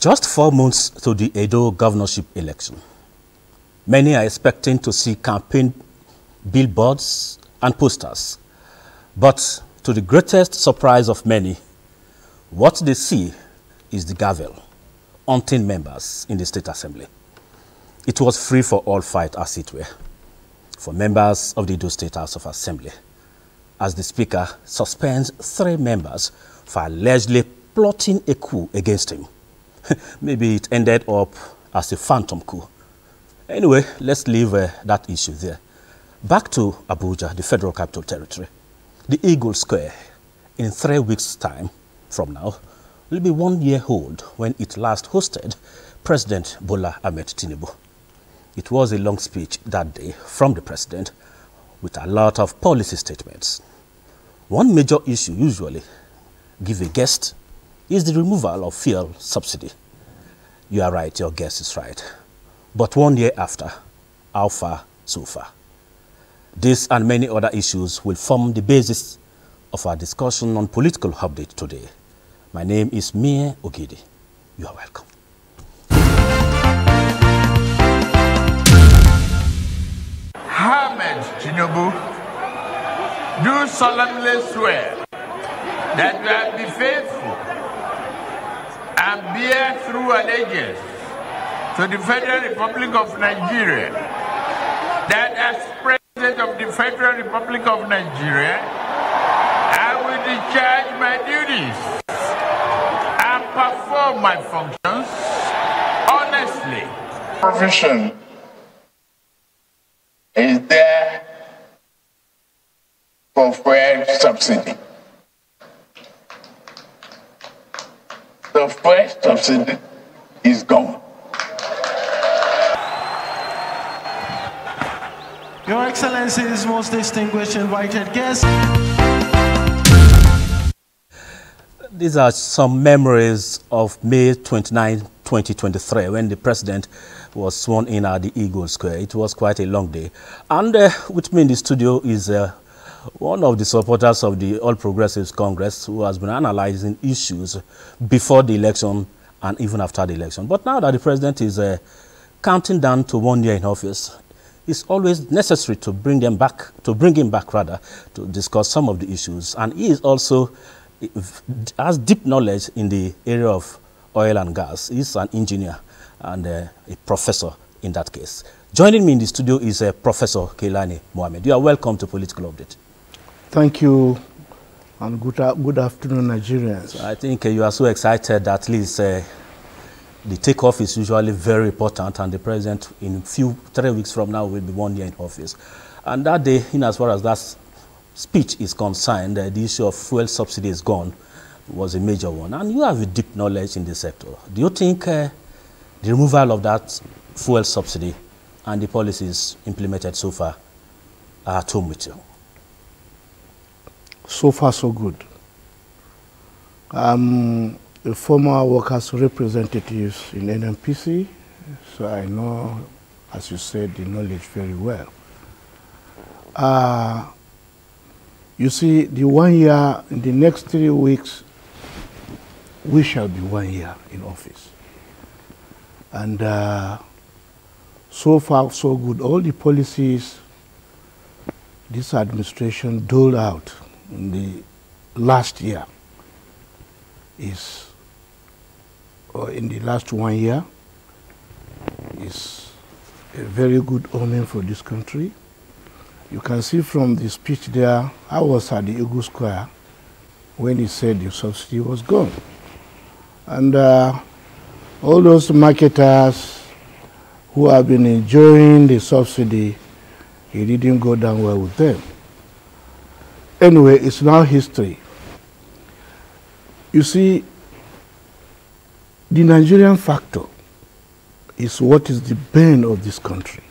Just 4 months to the Edo governorship election. Many are expecting to see campaign billboards and posters. But to the greatest surprise of many, what they see is the gavel, hunting members in the State Assembly. It was free for all fight, as it were, for members of the Edo State House of Assembly, as the Speaker suspends 3 members for allegedly plotting a coup against him. Maybe it ended up as a phantom coup. Anyway, let's leave that issue there. Back to Abuja, the Federal Capital Territory. The Eagle Square, in 3 weeks' time from now, will be 1 year old when it last hosted President Bola Ahmed Tinubu. It was a long speech that day from the president with a lot of policy statements. One major issue usually give a guest is the removal of fuel subsidy. You are right, your guess is right. But 1 year after, how far so far? This and many other issues will form the basis of our discussion on Political Update today. My name is Mie Ogidi. You are welcome. Ahmed Tinubu, do solemnly swear that you will be faithful and bear true allegiance to the Federal Republic of Nigeria, that as President of the Federal Republic of Nigeria, I will discharge my duties and perform my functions honestly. Provision is there for fuel subsidy. The fuel subsidy is gone. Your Excellencies, most distinguished invited guests. These are some memories of May 29, 2023, when the president was sworn in at the Eagle Square. It was quite a long day. And with me in the studio is one of the supporters of the All Progressives Congress, who has been analyzing issues before the election and even after the election. But now that the president is counting down to 1 year in office, it's always necessary to bring him back to discuss some of the issues. And he is also has deep knowledge in the area of oil and gas. He's an engineer and a professor in that case. Joining me in the studio is Professor Keilani Mohammed. You are welcome to Political Update. Thank you, and good afternoon, Nigerians. So I think you are so excited that at least the takeoff is usually very important, and the president in 3 weeks from now will be 1 year in office. And that day, in as far as that speech is concerned, the issue of fuel subsidy is gone, was a major one. And you have a deep knowledge in this sector. Do you think the removal of that fuel subsidy and the policies implemented so far are at home with you? So far, so good. A former workers' representative in NMPC, so I know, as you said, the knowledge very well. You see, the 1 year, in the next 3 weeks, we shall be 1 year in office. And so far, so good. All the policies this administration doled out in the last year or in the last 1 year is a very good omen for this country. You can see from the speech there, I was at the Eagle Square when he said the subsidy was gone. And all those marketers who have been enjoying the subsidy, he didn't go down well with them. Anyway, it's now history. You see, the Nigerian factor is what is the bane of this country.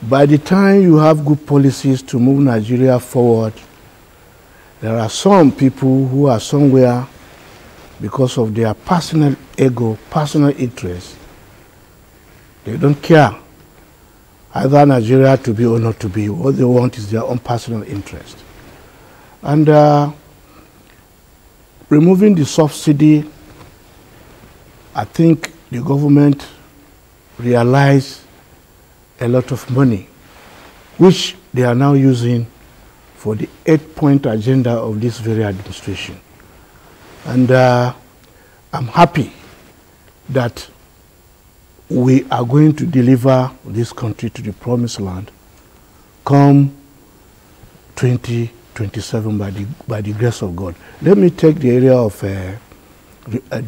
By the time you have good policies to move Nigeria forward, there are some people who are somewhere because of their personal ego, personal interest. They don't care either Nigeria to be or not to be. What they want is their own personal interest. And removing the subsidy I think the government realized a lot of money, which they are now using for the 8-point agenda of this very administration. And I'm happy that we are going to deliver this country to the promised land come 2027 by the grace of God. Let me take the area of the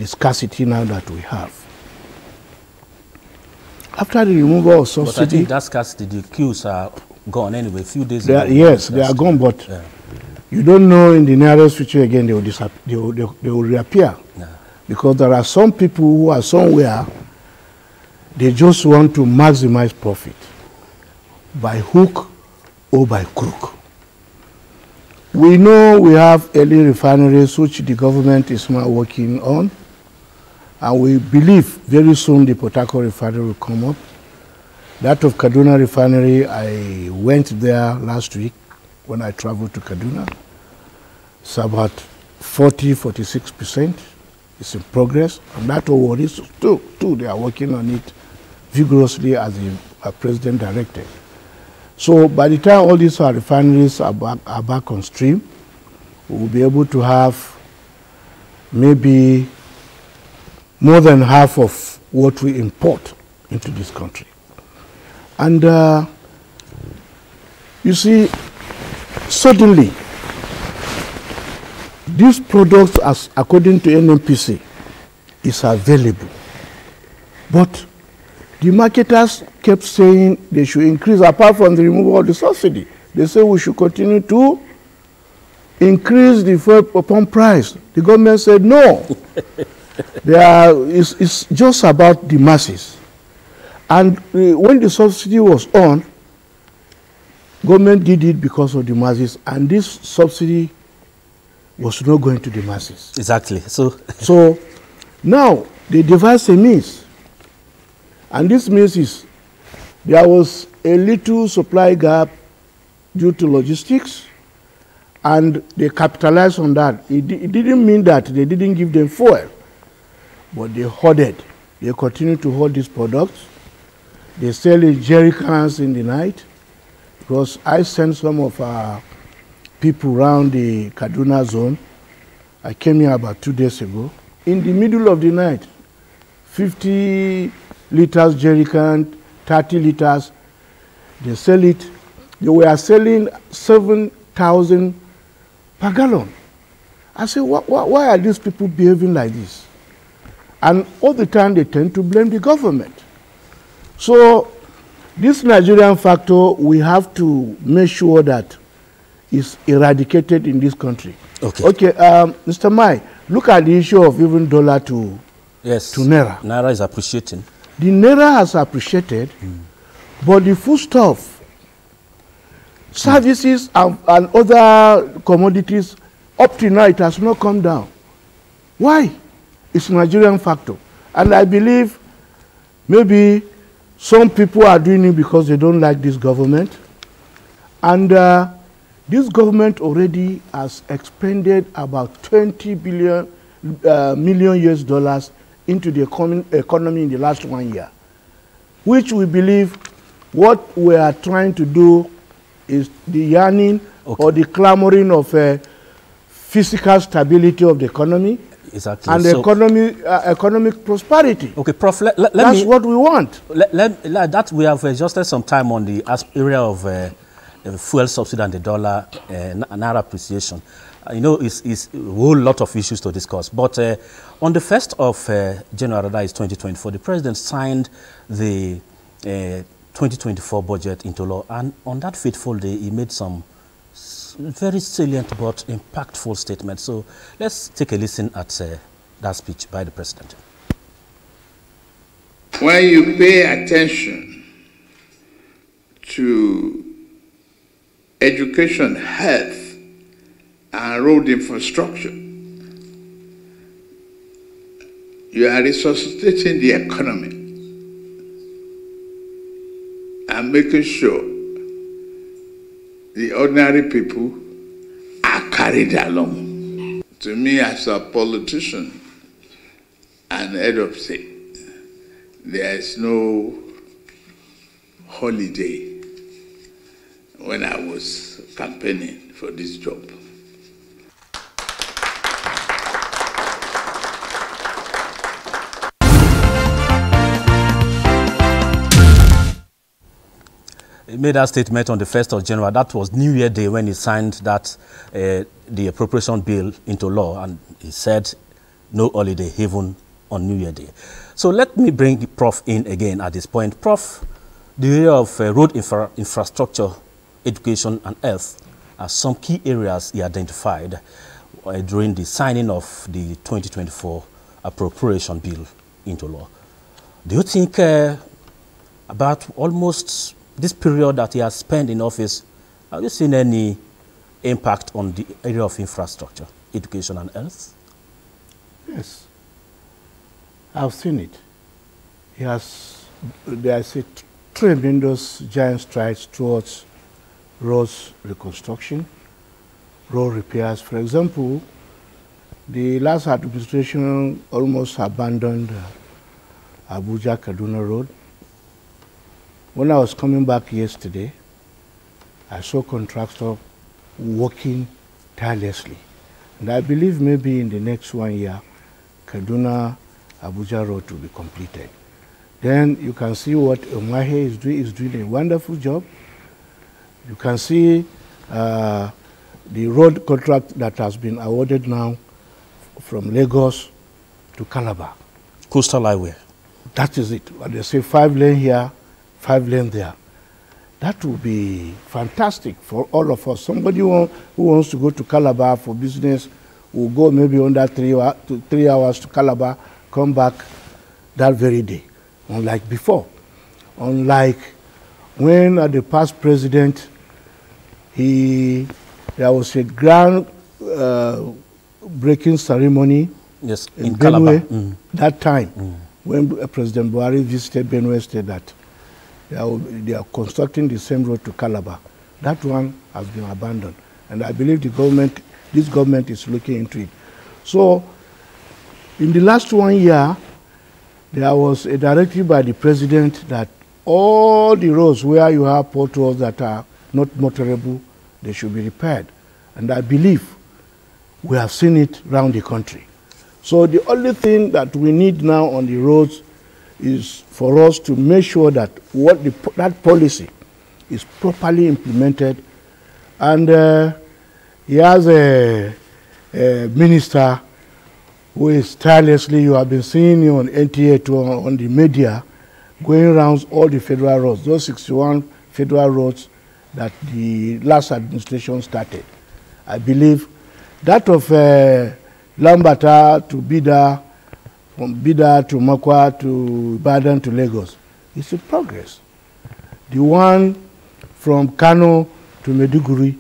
scarcity now that we have. After the removal of subsidy... But I think that scarcity, the queues are gone anyway, a few days ago. Yes, they are gone, but you don't know in the nearest future again they will reappear. Yeah. Because there are some people who are somewhere, they just want to maximize profit by hook or by crook. We know we have early refineries which the government is now working on, and we believe very soon the Port Harcourt refinery will come up. That of Kaduna refinery, I went there last week when I traveled to Kaduna. It's about 40–46%. It's in progress, and that is too. They are working on it vigorously as the president directed. So by the time all these refineries are back on stream, we will be able to have maybe more than half of what we import into this country. And you see, suddenly, these products, as according to NNPC, is available. But the marketers kept saying they should increase, apart from the removal of the subsidy. They say we should continue to increase the fuel pump price. The government said no. It's just about the masses. And when the subsidy was on, government did it because of the masses, and this subsidy was not going to the masses. Exactly. So now they devised a means, and this means is there was a little supply gap due to logistics, and they capitalized on that. It didn't mean that they didn't give them fuel, but they hoarded. They continue to hoard these products. They sell in jerry cans in the night, because I sent some of our people around the Kaduna zone. I came here about 2 days ago. In the middle of the night, 50 liters jerry can, 30 liters, they sell it. They were selling 7,000 per gallon. I said, why are these people behaving like this? And all the time they tend to blame the government. So this Nigerian factor, we have to make sure that is eradicated in this country. Okay, Mr. Mai, look at the issue of even dollar to Naira. Naira is appreciating. The Naira has appreciated, but the foodstuff, services and other commodities, up to now it has not come down. Why? It's a Nigerian factor. And I believe maybe some people are doing it because they don't like this government. And this government already has expended about 20 million US dollars into the economy in the last 1 year, which we believe what we are trying to do is the yearning or the clamoring of physical stability of the economy. Exactly. And economic prosperity. Okay, Prof, that's what we want. That we have adjusted some time on the area of fuel subsidy and the dollar Naira appreciation. You know, it's a whole lot of issues to discuss. But on the 1st of January, that is 2024, the president signed the 2024 budget into law. And on that fateful day, he made some very salient but impactful statements. So let's take a listen at that speech by the president. When you pay attention to education, health, and road infrastructure, you are resuscitating the economy and making sure the ordinary people are carried along. To me, as a politician, and head of state, there is no holiday when I was campaigning for this job. He made that statement on the 1st of January. That was New Year Day when he signed that the appropriation bill into law, and he said no holiday even on New Year Day. So let me bring Prof in again at this point. Prof, the area of road infrastructure, education and health are some key areas he identified during the signing of the 2024 appropriation bill into law. Do you think about almost this period that he has spent in office, have you seen any impact on the area of infrastructure, education and health? Yes, I've seen it. There's a tremendous giant strides towards roads reconstruction, road repairs. For example, the last administration almost abandoned Abuja Kaduna Road. When I was coming back yesterday, I saw contractors working tirelessly. And I believe maybe in the next 1 year, Kaduna-Abuja Road will be completed. Then you can see what Umahe is doing. He's doing a wonderful job. You can see the road contract that has been awarded now from Lagos to Calabar. Coastal Highway. That is it. They say 5 lane here, 5 lane there. That would be fantastic for all of us. Somebody who wants to go to Calabar for business will go maybe under 3 hours to Calabar, come back that very day. Unlike before. Unlike when the past president, there was a grand breaking ceremony in Benue that time when President Buhari visited Benue State that they are constructing the same road to Calabar. That one has been abandoned. And I believe this government is looking into it. So, in the last 1 year, there was a directive by the president that all the roads where you have potholes that are not motorable, they should be repaired. And I believe we have seen it around the country. So the only thing that we need now on the roads is for us to make sure that that policy is properly implemented. And he has a minister who is tirelessly, you have been seeing him on NTA on the media, going around all the federal roads, those 61 federal roads that the last administration started. I believe that of Lambata to Bida, from Bida to Makwa to Ibadan to Lagos, is a progress. The one from Kano to Maiduguri,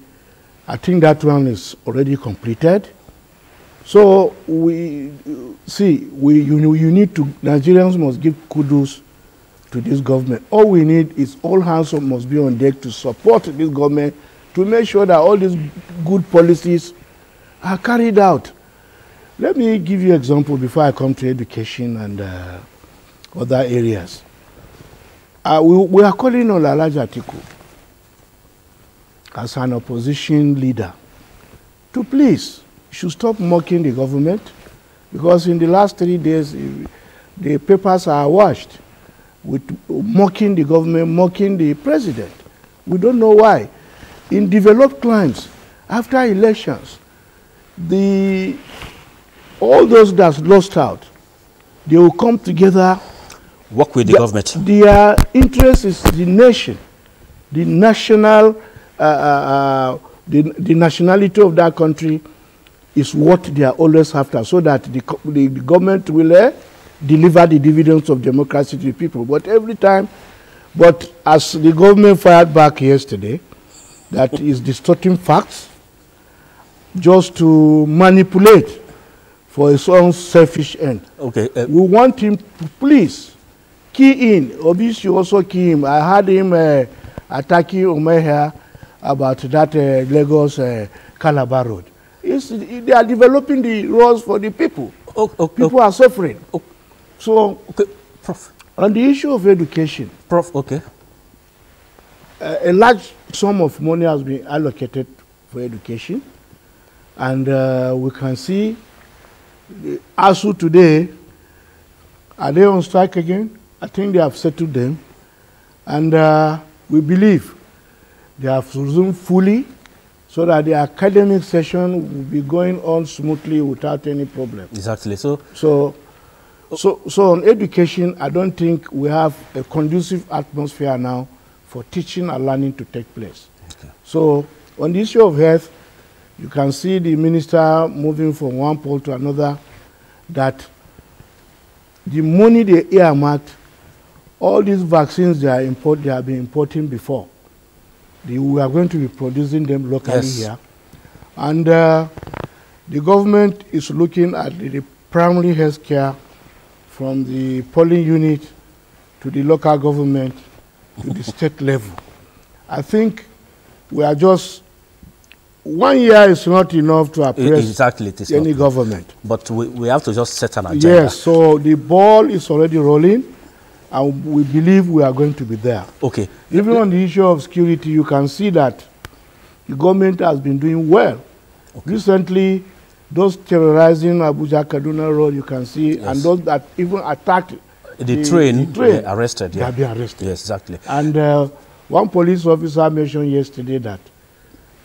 I think that one is already completed. So you need to, Nigerians must give kudos to this government. All we need is all hands must be on deck to support this government to make sure that all these good policies are carried out. Let me give you an example before I come to education and other areas. We are calling on Alhaji Atiku as an opposition leader to please, should stop mocking the government, because in the last 3 days, the papers are washed with mocking the government, mocking the president. We don't know why. In developed climes, after elections, all those that lost out, they will come together. Work with the government. Their interest is the nation, the national, the nationality of that country is what they are always after, so that the government will deliver the dividends of democracy to the people. But as the government fired back yesterday, that is distorting facts just to manipulate for his own selfish end. Okay. We want him to please key in. Obviously, also key him. I had him attacking Umeha about that Lagos Calabar Road. They are developing the roads for the people. People are suffering. So, okay, Prof. On the issue of education, Prof, okay. A large sum of money has been allocated for education, and we can see ASU today, are they on strike again? I think they have settled them, and we believe they have resumed fully so that the academic session will be going on smoothly without any problem. Exactly. So on education, I don't think we have a conducive atmosphere now for teaching and learning to take place. Okay. So on the issue of health, you can see the minister moving from one pole to another, that the money they earmarked, all these vaccines they have been importing before. We are going to be producing them locally here. And the government is looking at the primary health care from the polling unit to the local government to the state level. I think we are just, 1 year is not enough to appraise any government. But we have to just set an agenda. Yes, so the ball is already rolling, and we believe we are going to be there. Okay. Even on the issue of security, you can see that the government has been doing well. Okay. Recently, those terrorizing Abuja Kaduna Road, you can see, and those that even attacked the train were arrested. They have been arrested. Yes, exactly. And one police officer mentioned yesterday that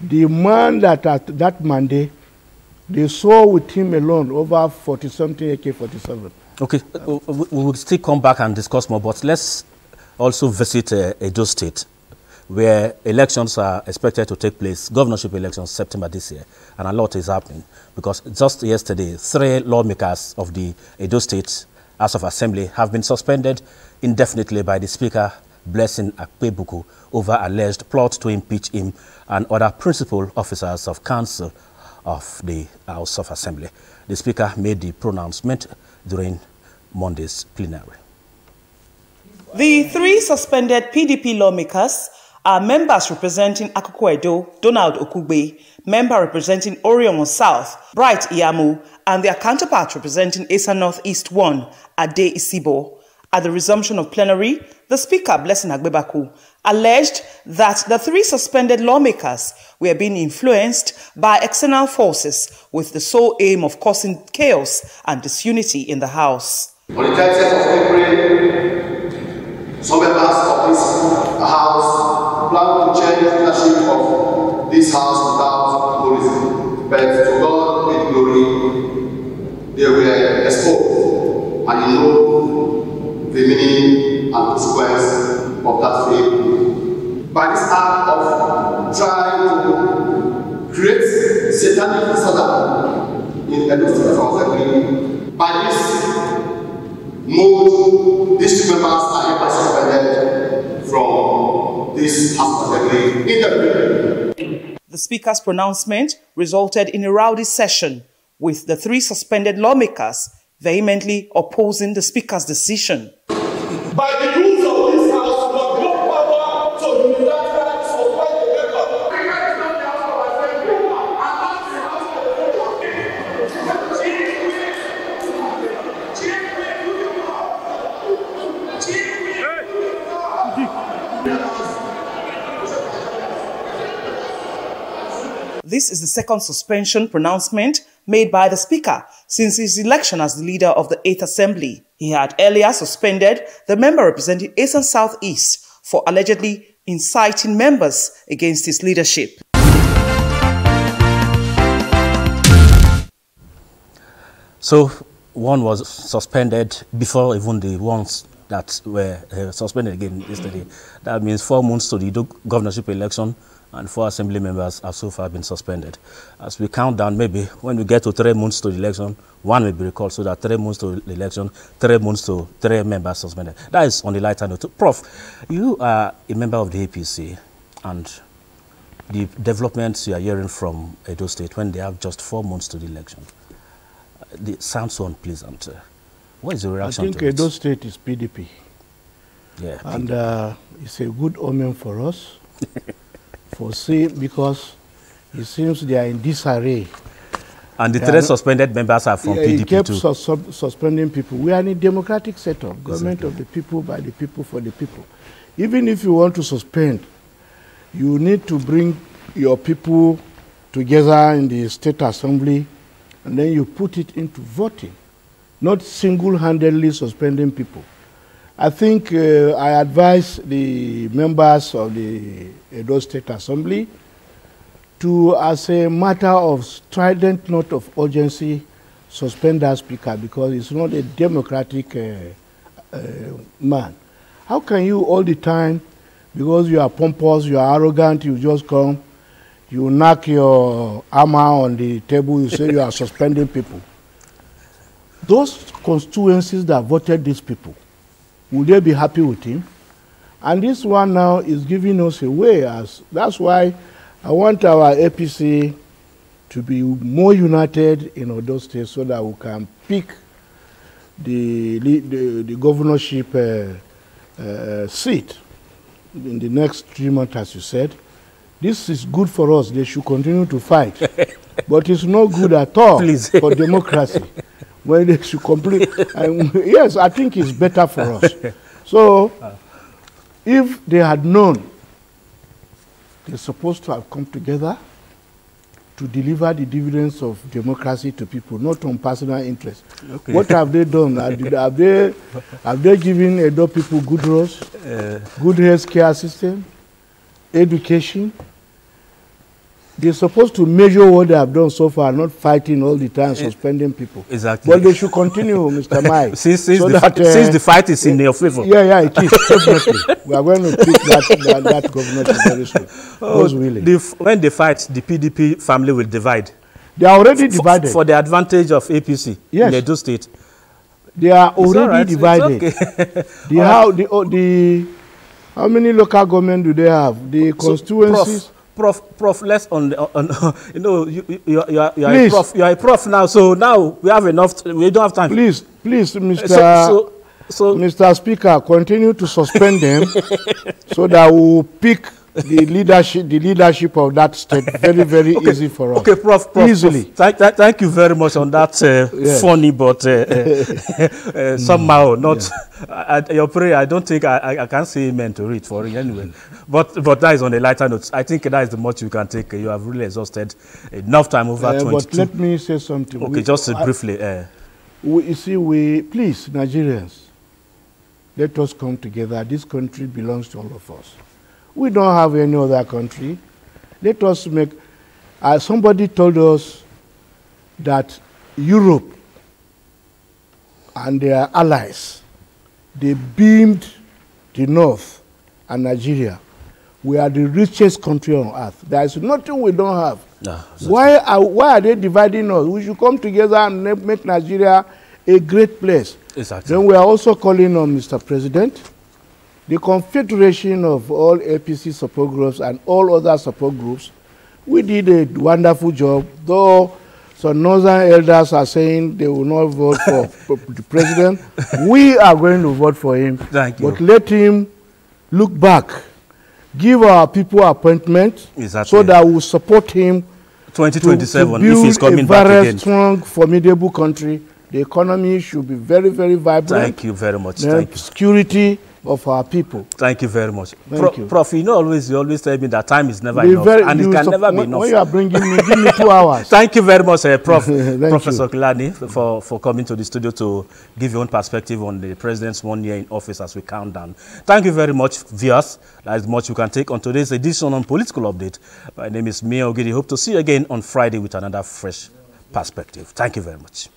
the man that at that Monday, they saw with him alone over 40-something AK-47. Okay, we will still come back and discuss more, but let's also visit Edo State, where elections are expected to take place, governorship elections September this year, and a lot is happening. Because just yesterday, 3 lawmakers of the Edo State House of Assembly have been suspended indefinitely by the Speaker, Blessing Akpebuku, over alleged plot to impeach him and other principal officers of council of the House of Assembly. The Speaker made the pronouncement during Monday's plenary. The 3 suspended PDP lawmakers are members representing Akoko Edo, Donald Okugbe, member representing Orion South, Bright Iyamu, and their counterpart representing Esa North East 1, Ade Isibo. At the resumption of plenary, the Speaker, Blessing Akpebuku, alleged that the 3 suspended lawmakers were being influenced by external forces with the sole aim of causing chaos and disunity in the House. On the 30th of April, some members of this House plan to change the leadership of this House without policy, but to God be the glory, they were exposed, and you know the meaning and consequence of that failure. By this act of trying to create satanic disorder in Edo State Assembly, by this mode, these 2 members are hereby suspended from this House of Assembly indefinitely. The Speaker's pronouncement resulted in a rowdy session, with the 3 suspended lawmakers vehemently opposing the Speaker's decision. By the rules of this House, you have no power to unilaterally suspend the member. This is the second suspension pronouncement made by the Speaker since his election as the leader of the 8th Assembly. He had earlier suspended the member representing Eastern South East for allegedly inciting members against his leadership. So one was suspended before even the ones that were suspended again yesterday. That means 4 months to the governorship election, and 4 assembly members have so far been suspended. As we count down, maybe when we get to 3 months to the election, 1 will be recalled, so that 3 months to the election, 3 months to 3 members suspended. That is on the lighter note. Prof, you are a member of the APC, and the developments you are hearing from Edo State when they have just 4 months to the election, it sounds so unpleasant. What is the reaction to it? I think Edo State is PDP. Yeah, and it's a good omen for us. Because it seems they are in disarray. And the three suspended members are from PDP he kept too. suspending people. We are in a democratic setup, government of the people, by the people, for the people. Even if you want to suspend, you need to bring your people together in the state assembly, and then you put it into voting, not single-handedly suspending people. I think I advise the members of the Edo State Assembly to, as a matter of strident note of urgency, suspend that speaker, because it's not a democratic man. How can you all the time, because you are pompous, you are arrogant, you just come, you knock your hammer on the table, you say you are suspending people. Those constituencies that voted these people, would they be happy with him? And this one now is giving us away. That's why I want our APC to be more united in Odo State, so that we can pick the governorship seat in the next 3 months, as you said. This is good for us. They should continue to fight. But it's not good at all for democracy. When they should complete. Yes, I think it's better for us. So, if they had known, they're supposed to have come together to deliver the dividends of democracy to people, not on personal interest. Okay. What have they done? Have they given Edo people good roads, good health care system, education? They're supposed to measure what they have done so far, not fighting all the time, suspending people. Exactly. But they should continue, Mr. Mike. since the fight is in your favor. Yeah, it is, definitely. We are going to pick that government very soon. When they fight, the PDP family will divide. They are already divided. For the advantage of APC in Edo State. They are already divided. Okay. How many local government do they have? The constituencies... Prof, less on you know, you are a prof now, so now we have enough, we don't have time. Please, Mr. Mr. Speaker, continue to suspend them so that we will pick the leadership of that state very okay. Easy for us. Okay, Prof. Easily. Thank you very much on that yes. Funny, but somehow not. Your prayer, I don't think I can say amen to it for it anyway. But that is on a lighter note. I think that is the much you can take. You have really exhausted enough time over 22. But let me say something. Okay, just briefly. You see, please, Nigerians, let us come together. This country belongs to all of us. We don't have any other country. Let us make... somebody told us that Europe and their allies, they beamed the North and Nigeria. We are the richest country on earth. There is nothing we don't have. No, why are they dividing us? We should come together and make Nigeria a great place. Exactly. Then we are also calling on Mr. President, the confederation of all APC support groups and all other support groups. We did a wonderful job, though some northern elders are saying they will not vote for the president. We are going to vote for him. Thank you. But let him look back, give our people appointment, so that we will support him 2027 to build if he's coming back again. A very again. strong, formidable country. The economy should be very vibrant. Thank you very much. Thank you. Security of our people. Thank you very much. Thank you. Prof, you always tell me that time is never enough, and it can never be enough. When you are bringing me, give me 2 hours. Thank you very much, Prof. Professor Kilani, for coming to the studio to give your own perspective on the president's 1 year in office as we count down. Thank you very much, viewers. That is much you can take on today's edition on Political Update. My name is Mia Ogidi. Hope to see you again on Friday with another fresh perspective. Thank you very much.